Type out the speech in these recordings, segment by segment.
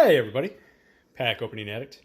Hey everybody, pack opening addict.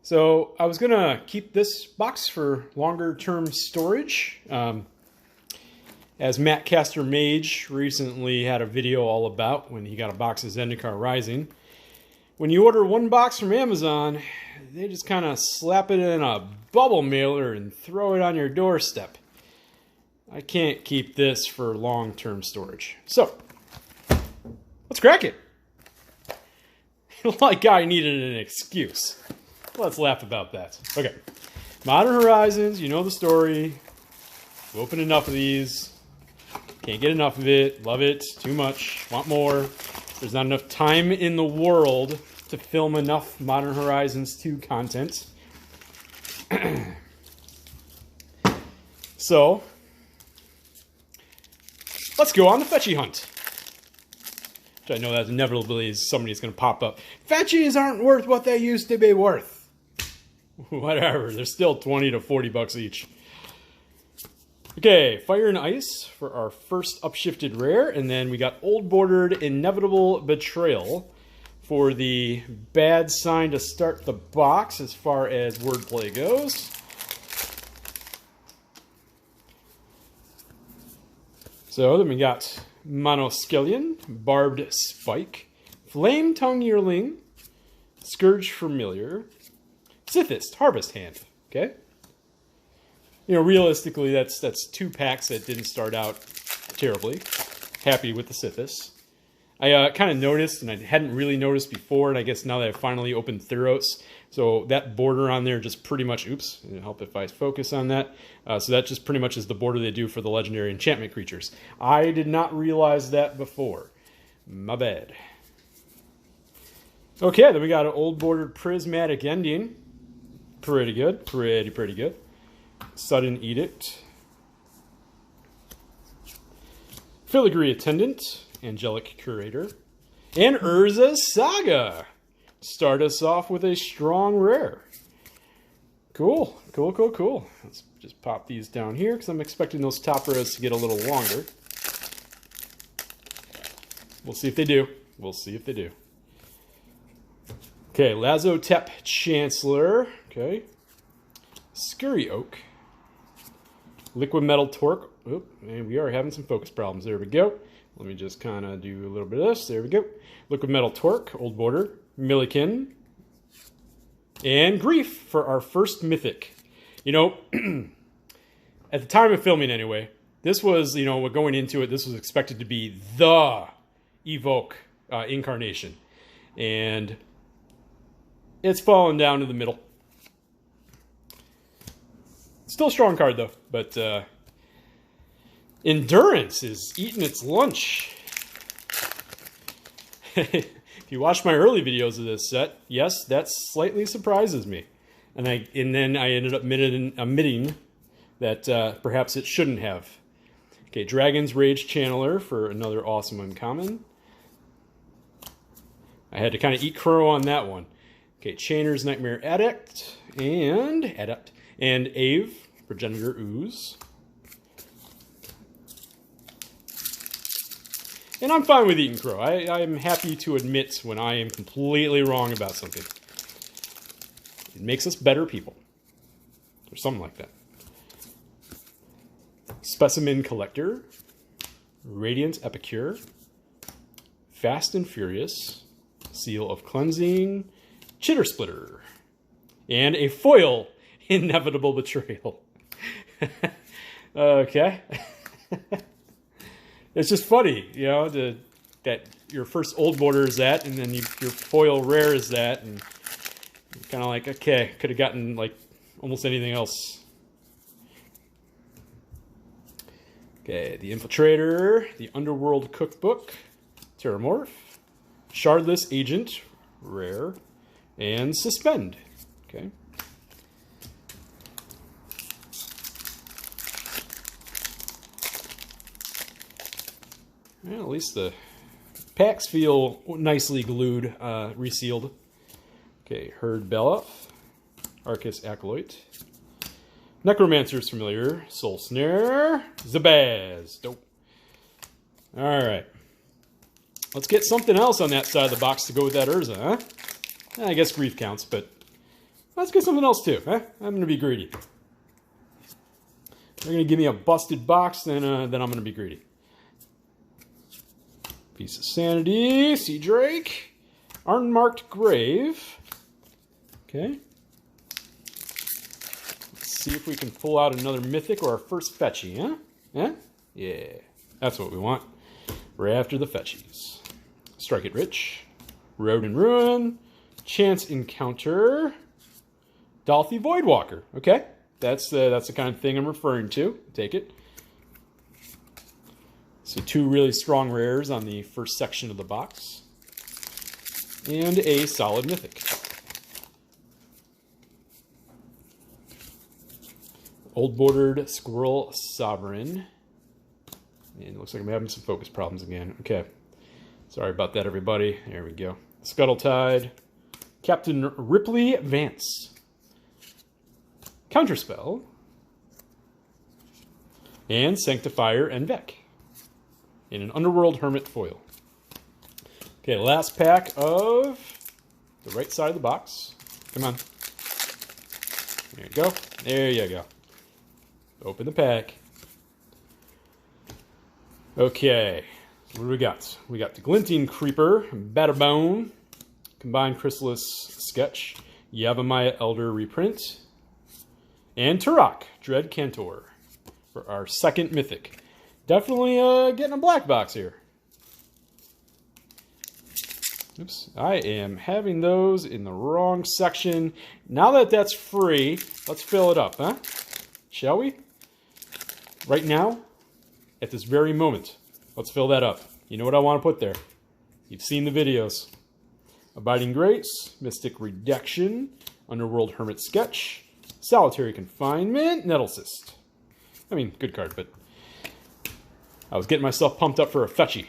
So I was gonna keep this box for longer term storage. As Matt Caster Mage recently had a video all about when he got a box of Zendikar Rising. When you order one box from Amazon, they just kind of slap it in a bubble mailer and throw it on your doorstep. I can't keep this for long-term storage. So, let's crack it. Like guy needed an excuse. Let's laugh about that. Okay. Modern Horizons, you know the story. Open enough of these. Can't get enough of it. Love it. Too much. Want more. There's not enough time in the world to film enough Modern Horizons 2 content. So, let's go on the fetchy hunt. Which I know that inevitably somebody's going to pop up. Fetchies aren't worth what they used to be worth. Whatever, they're still 20 to 40 bucks each. Okay, Fire and Ice for our first upshifted rare, and then we got Old Bordered Inevitable Betrayal for the bad sign to start the box as far as wordplay goes. So then we got Monoskelion, Barbed Spike, Flame Tongue Yearling, Scourge Familiar, Sithist, Harvest Hand. Okay? You know, realistically, that's two packs that didn't start out terribly. Happy with the Sithist. I kind of noticed, and I hadn't really noticed before, and I guess now that I've finally opened Theros, so that border on there just pretty much, oops, it'll help if I focus on that. So that just pretty much is the border they do for the legendary enchantment creatures. I did not realize that before. My bad. Okay, then we got an Old Bordered Prismatic Ending. Pretty good. Pretty good. Sudden Edict. Filigree Attendant. Angelic Curator. And Urza's Saga. Start us off with a strong rare. Cool. Let's just pop these down here because I'm expecting those top rares to get a little longer. We'll see if they do. Okay, Lazotep Chancellor. Okay. Scurry Oak. Liquid Metal Torque. Oop, and we are having some focus problems. There we go. Let me just kind of do a little bit of this. There we go. Liquid Metal Torque, Old Border, Milliken, and Grief for our first Mythic. You know, at the time of filming anyway, this was, you know, going into it, this was expected to be the Evoke incarnation. And it's fallen down to the middle. Still a strong card though, but Endurance is eating its lunch. If you watch my early videos of this set, yes, that slightly surprises me. And then I ended up admitting that perhaps it shouldn't have. Okay, Dragon's Rage Channeler for another awesome uncommon. I had to kind of eat crow on that one. Okay, Chainer's Nightmare Adept and Ave, Progenitor Ooze. And I'm fine with eating crow. I'm happy to admit when I am completely wrong about something. It makes us better people. Or something like that. Specimen Collector. Radiant Epicure. Fast and Furious. Seal of Cleansing. Chitter Splitter. And a foil Inevitable Betrayal. Okay. It's just funny, you know, that your first Old Border is that, and then your foil rare is that, and kind of like, okay, could have gotten like almost anything else. Okay, the Infiltrator, the Underworld Cookbook, Terramorph, Shardless Agent, rare, and Suspend. Okay. Well, at least the packs feel nicely glued, resealed. Okay, Herd Belloff, Arcus Acolyte, Necromancer's Familiar, Soul Snare, Zabaz. Dope. Alright. Let's get something else on that side of the box to go with that Urza, huh? I guess grief counts, but let's get something else too, huh? I'm going to be greedy. They're going to give me a busted box, then I'm going to be greedy. Piece of Sanity, Sea Drake, Unmarked Grave. Okay. Let's see if we can pull out another Mythic or our first Fetchy, huh? Yeah? Yeah. That's what we want. We're after the Fetchies. Strike It Rich, Road and Ruin, Chance Encounter, Dolphy Voidwalker. Okay. That's the kind of thing I'm referring to. Take it. So 2 really strong rares on the first section of the box. And a solid Mythic. Old Bordered Squirrel Sovereign. And it looks like I'm having some focus problems again. Okay. Sorry about that, everybody. There we go. Scuttletide. Captain Ripley Vance. Counterspell. And Sanctifier and Vec. In an Underworld Hermit foil. Okay, last pack of the right side of the box. Come on. There you go. There you go. Open the pack. Okay, what do we got? We got the Glinting Creeper, Batterbone, Combined Chrysalis Sketch, Yavimaya Elder reprint, and Turok, Dread Cantor for our second Mythic. Definitely getting a black box here. Oops, I am having those in the wrong section. Now that that's free, let's fill it up, huh? Shall we? Right now, at this very moment, let's fill that up. You know what I want to put there. You've seen the videos. Abiding Grace, Mystic Redaction, Underworld Hermit Sketch, Solitary Confinement, Nettlecyst. I mean, good card, but I was getting myself pumped up for a Fetchy.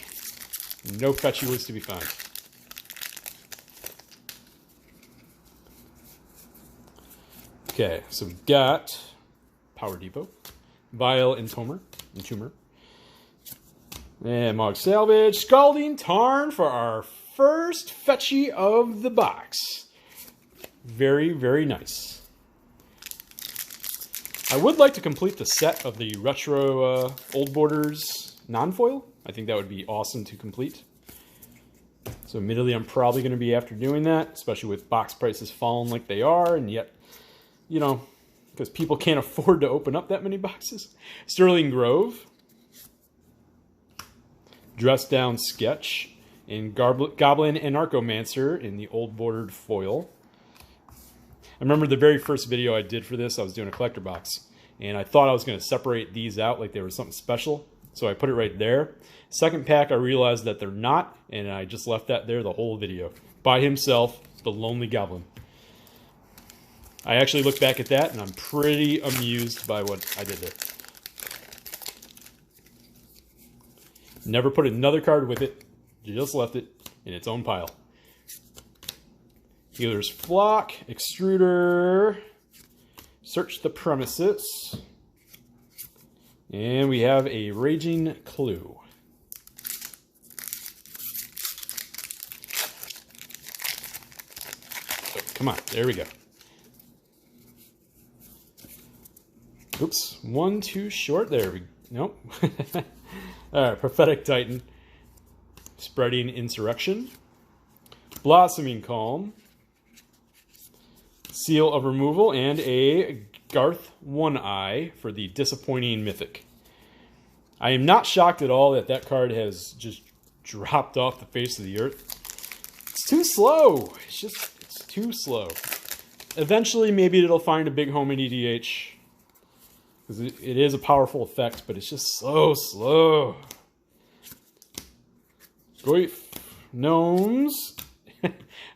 No Fetchy was to be found. Okay, so we've got Power Depot, Vile Entomber, and Mog Salvage, Scalding Tarn for our first Fetchy of the box. Very, very nice. I would like to complete the set of the Retro Old Borders non-foil. I think that would be awesome to complete. So admittedly, I'm probably going to be after doing that, especially with box prices falling like they are, and yet, you know, because people can't afford to open up that many boxes. Sterling Grove, Dress Down Sketch, and Goblin Anarchomancer in the old bordered foil. I remember the very first video I did for this, I was doing a collector box, and I thought I was going to separate these out like they were something special, so I put it right there. Second pack, I realized that they're not, and I just left that there the whole video. By himself, the Lonely Goblin. I actually look back at that, and I'm pretty amused by what I did there. Never put another card with it, just left it in its own pile. Healer's Flock, Extruder, Search the Premises, and we have a Raging Clue. Oh, come on, there we go. Oops, one too short. There we go. Nope. Alright, Prophetic Titan, Spreading Insurrection, Blossoming Calm, Seal of Removal, and a Garth One Eye for the Disappointing Mythic. I am not shocked at all that that card has just dropped off the face of the earth. It's too slow. It's too slow. Eventually, maybe it'll find a big home in EDH. Because it is a powerful effect, but it's just so slow. Goyf, Gnomes,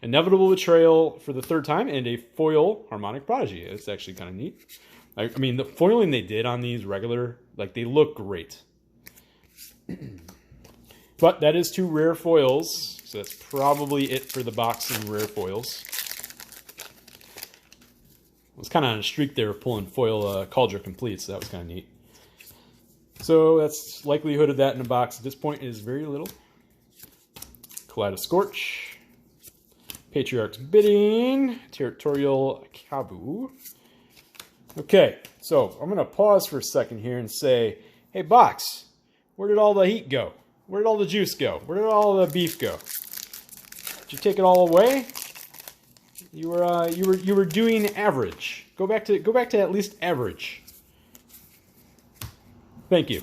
Inevitable Betrayal for the third time, and a foil Harmonic Prodigy. It's actually kind of neat. I mean, the foiling they did on these regular, like, they look great. But that is 2 rare foils, so that's probably it for the box in rare foils. I was kind of on a streak there of pulling foil Cauldron Complete, so that was kind of neat. So that's likelihood of that in a box at this point is very little. Kaleidoscorch, Patriarch's Bidding, Territorial Kabu. Okay, so I'm going to pause for a second here and say, hey, box, where did all the heat go? Where did all the juice go? Where did all the beef go? Did you take it all away? You were doing average. Go back to at least average. Thank you.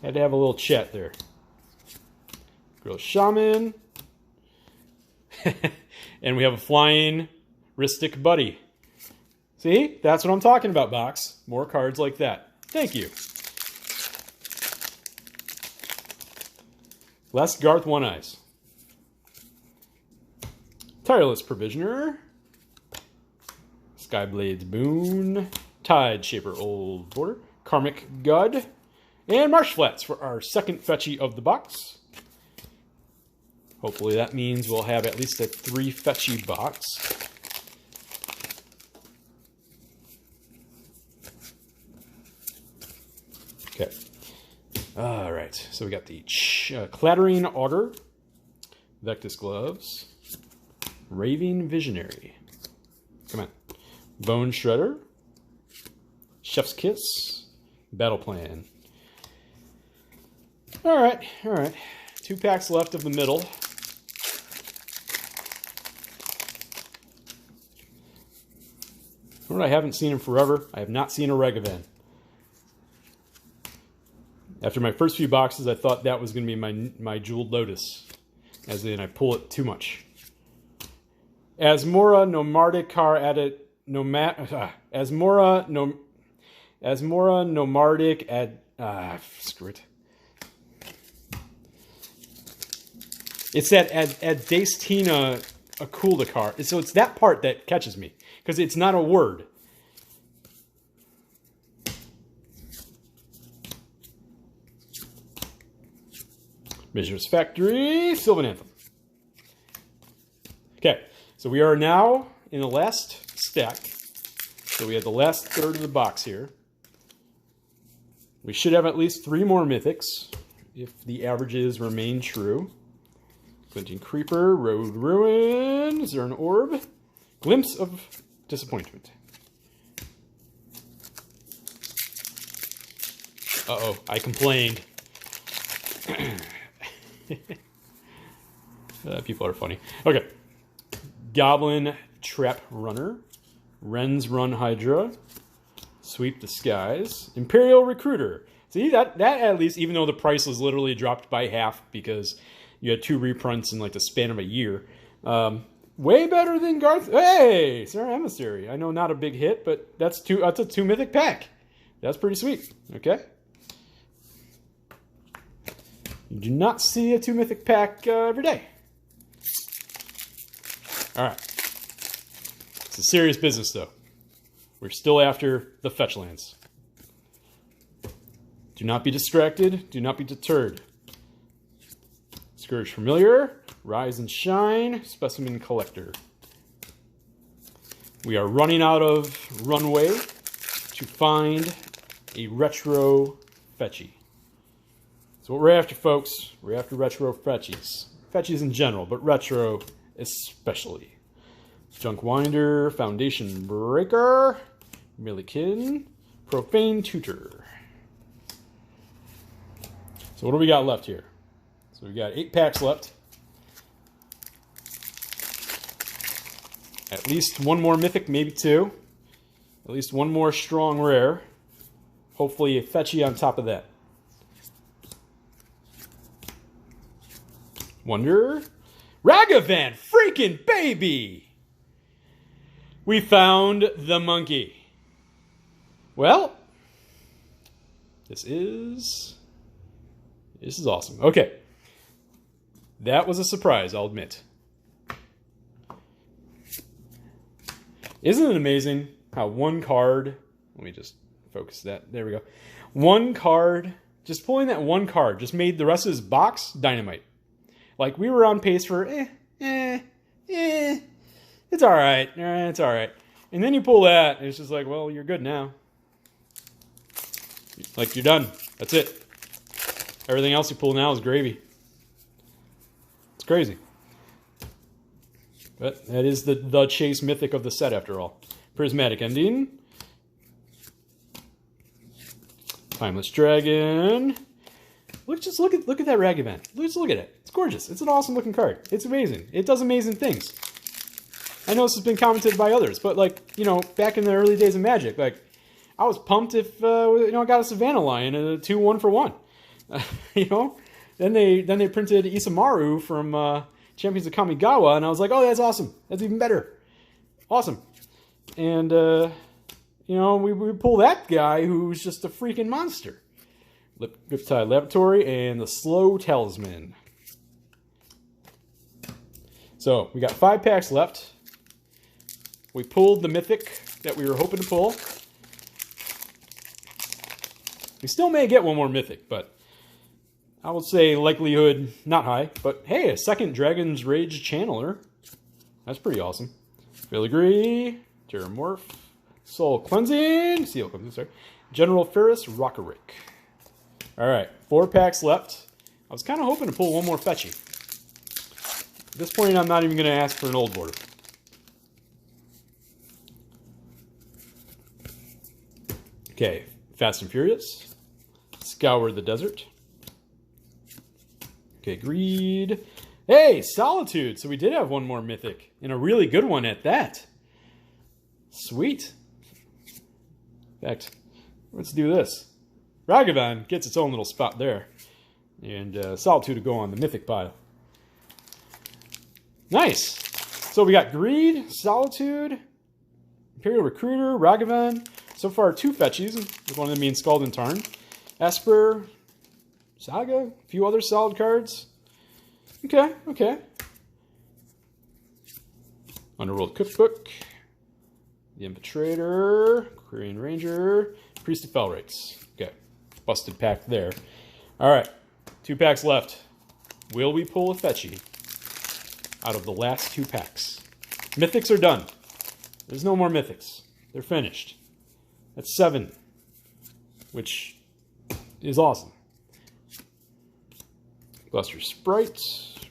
Had to have a little chat there. Grill Shaman. And we have a flying Ristic Buddy. See? That's what I'm talking about, box. More cards like that. Thank you. Last Garth One Eyes. Tireless Provisioner. Skyblade's Boon. Tide Shaper Old Border. Karmic God. And Marsh Flats for our second fetchy of the box. Hopefully that means we'll have at least a 3 fetchy box. Okay. All right. So we got the Clattering Augur. Vectus Gloves. Raving Visionary. Come on. Bone Shredder. Chef's Kiss. Battle Plan. All right. 2 packs left of the middle. What I haven't seen in forever, I have not seen a Regavan. After my first few boxes, I thought that was going to be my Jeweled Lotus. As in, I pull it too much. Asmora Nomardic added Asmora Nomardic screw it. It's that Adastina Akulda card. So it's that part that catches me. Because it's not a word. Mizra's Factory, Sylvan Anthem. Okay, so we are now in the last stack. So we have the last third of the box here. We should have at least 3 more mythics, if the averages remain true. Glinting Creeper, Road Ruin. Is there an orb? Glimpse of Disappointment. Uh-oh, I complained. People are funny. Okay. Goblin Trap Runner. Ren's Run Hydra. Sweep the Skies. Imperial Recruiter. See, that at least, even though the price was literally dropped by half because you had 2 reprints in like the span of a year. Way better than Garth. Hey, Sarah Emissary. I know not a big hit, but that's a 2 mythic pack. That's pretty sweet. Okay. You do not see a 2 mythic pack every day. All right. It's a serious business, though. We're still after the fetch lands. Do not be distracted. Do not be deterred. Scourge Familiar. Rise and Shine. Specimen Collector. We are running out of runway to find a retro fetchy. So what we're after, folks, we're after retro fetchies. Fetchies in general, but retro especially. Junk Winder, Foundation Breaker, Millikin, Profane Tutor. So what do we got left here? So we got 8 packs left. At least 1 more mythic, maybe 2. At least 1 more strong rare. Hopefully a fetchy on top of that. Wonder. Ragavan, freaking baby! We found the monkey. Well, this is awesome. Okay. That was a surprise, I'll admit. Isn't it amazing how 1 card, let me just focus that, there we go. 1 card, just pulling that 1 card, just made the rest of his box dynamite. Like, we were on pace for, it's alright, it's alright. And then you pull that, and it's just like, well, you're good now. Like, you're done. That's it. Everything else you pull now is gravy. It's crazy. But that is the chase mythic of the set after all. Prismatic Ending. Timeless Dragon. Look at that Ragavan. Just look at it. It's gorgeous. It's an awesome looking card. It's amazing. It does amazing things. I know this has been commented by others, but like, you know, back in the early days of Magic, like, I was pumped if you know, I got a Savannah Lion and a 2 1-for-1. You know? Then they printed Isamaru from Champions of Kamigawa, and I was like, oh, that's awesome. That's even better. Awesome. And you know, we pull that guy who's just a freaking monster. Riptide Laboratory and the Slow Talisman. So, we got 5 packs left. We pulled the mythic that we were hoping to pull. We still may get one more mythic, but I would say likelihood not high. But hey, a second Dragon's Rage Channeler. That's pretty awesome. Filigree, Terramorph, Soul Cleansing, Seal Cleansing, sorry. General Ferris, Rockerick. Alright, 4 packs left. I was kind of hoping to pull one more fetchy. At this point, I'm not even going to ask for an old border. Okay, Fast and Furious. Scour the Desert. Okay, Greed. Hey, Solitude! So we did have one more mythic, and a really good one at that. Sweet. In fact, let's do this. Ragavan gets its own little spot there. And Solitude to go on the mythic pile. Nice! So we got Greed, Solitude, Imperial Recruiter, Ragavan. So far, 2 fetchies, with one of them being Scald and Tarn. Esper, Saga, a few other solid cards. Okay, okay. Underworld Cookbook, the Infiltrator, Korean Ranger, Priest of Felrates. Okay, busted pack there. Alright, 2 packs left. Will we pull a fetchy out of the last 2 packs? Mythics are done. There's no more mythics. They're finished. That's 7, which is awesome. Buster Sprite,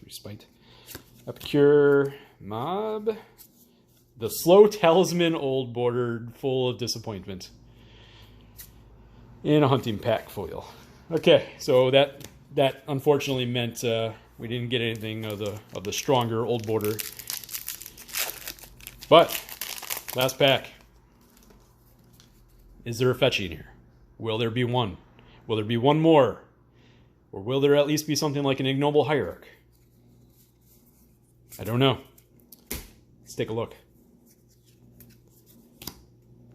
Respite, Epicure, Mob, the Slow Talisman Old Bordered, full of disappointment, and a Hunting Pack foil. Okay, so that unfortunately meant we didn't get anything of the stronger Old Border. But last pack. Is there a fetchy in here? Will there be one? Will there be one more? Or will there at least be something like an Ignoble Hierarch? I don't know. Let's take a look.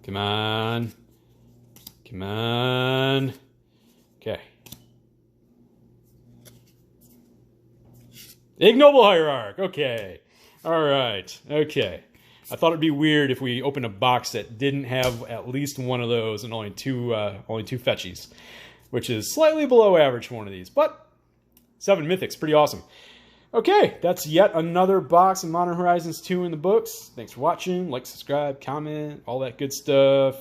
Come on. Come on. Okay. Ignoble Hierarch. Okay. All right. Okay. I thought it'd be weird if we opened a box that didn't have at least one of those and only two fetchies, which is slightly below average for one of these. But 7 mythics, pretty awesome. Okay, that's yet another box of Modern Horizons 2 in the books. Thanks for watching. Like, subscribe, comment, all that good stuff.